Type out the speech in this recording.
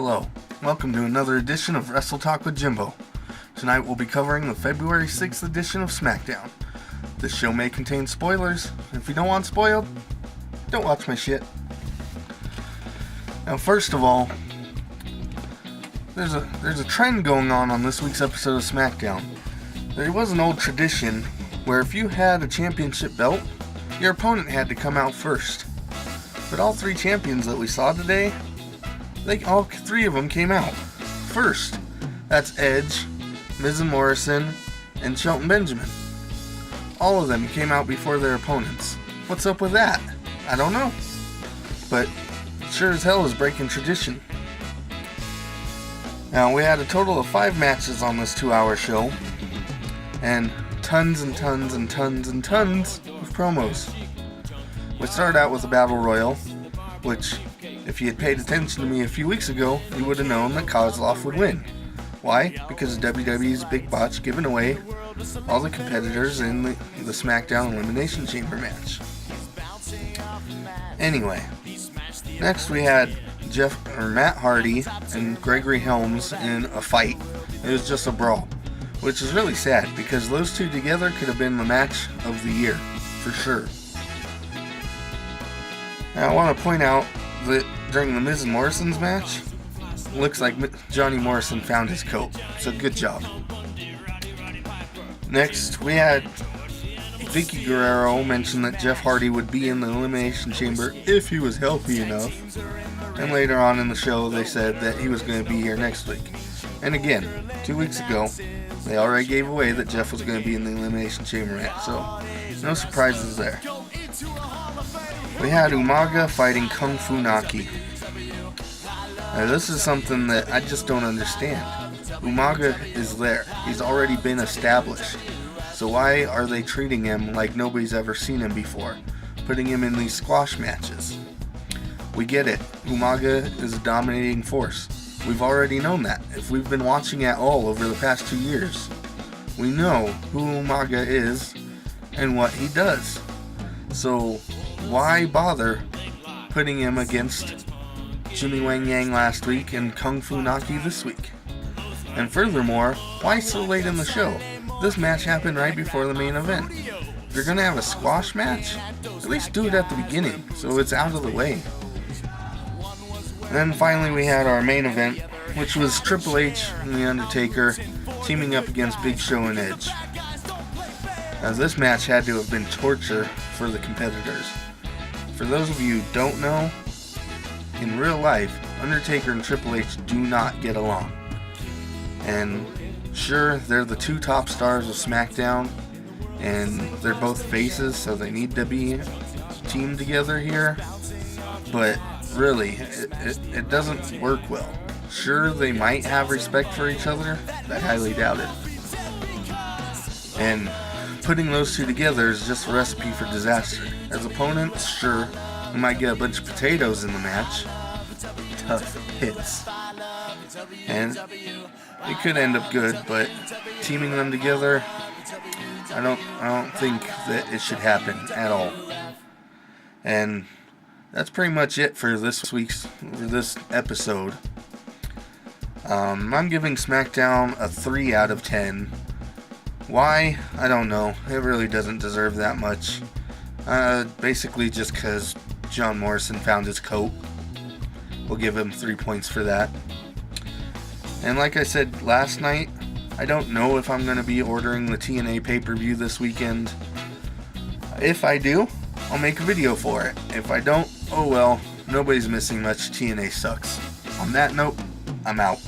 Hello, welcome to another edition of Wrestle Talk with Jimbo. Tonight we'll be covering the February 6th edition of SmackDown. This show may contain spoilers. If you don't want spoiled, don't watch my shit. Now, first of all, there's a trend going on this week's episode of SmackDown. There was an old tradition where if you had a championship belt, your opponent had to come out first. But all three champions that we saw today, all three of them came out first. That's Edge, Miz and Morrison, and Shelton Benjamin. All of them came out before their opponents. What's up with that? I don't know. But sure as hell is breaking tradition. Now, we had a total of 5 matches on this 2-hour show, and tons and tons and tons and tons of promos. We started out with a Battle Royal, which, if you had paid attention to me a few weeks ago, you would have known that Kozlov would win. Why? Because of WWE's big botch giving away all the competitors in the SmackDown Elimination Chamber match. Anyway, next we had Matt Hardy and Gregory Helms in a fight. It was just a brawl, which is really sad because those two together could have been the match of the year, for sure. Now I want to point out that during the Miz and Morrison's match, looks like Johnny Morrison found his coat, so good job. Next, we had Vicky Guerrero mention that Jeff Hardy would be in the Elimination Chamber if he was healthy enough. And later on in the show, they said that he was going to be here next week. And again, 2 weeks ago, they already gave away that Jeff was going to be in the Elimination Chamber match, so no surprises there. We had Umaga fighting Kung Fu Naki. Now, this is something that I just don't understand. Umaga is there. He's already been established. So why are they treating him like nobody's ever seen him before? Putting him in these squash matches. We get it. Umaga is a dominating force. We've already known that. If we've been watching at all over the past 2 years, we know who Umaga is and what he does. So why bother putting him against Jimmy Wang Yang last week and Kung Fu Naki this week? And furthermore, why so late in the show? This match happened right before the main event. If you're going to have a squash match, at least do it at the beginning so it's out of the way. And then finally we had our main event, which was Triple H and The Undertaker teaming up against Big Show and Edge. Now, this match had to have been torture for the competitors. For those of you who don't know, in real life, Undertaker and Triple H do not get along. And sure, they're the 2 top stars of SmackDown, and they're both faces, so they need to be teamed together here. But really, it doesn't work well. Sure, they might have respect for each other, but I highly doubt it. And putting those two together is just a recipe for disaster. As opponents, sure, we might get a bunch of potatoes in the match. Tough hits. And it could end up good, but teaming them together, I don't think that it should happen at all. And that's pretty much it for this episode. I'm giving SmackDown a 3 out of 10. Why? I don't know. It really doesn't deserve that much. Basically just because John Morrison found his coat. We'll give him 3 points for that. And like I said last night, I don't know if I'm going to be ordering the TNA pay-per-view this weekend. If I do, I'll make a video for it. If I don't, oh well, nobody's missing much. TNA sucks. On that note, I'm out.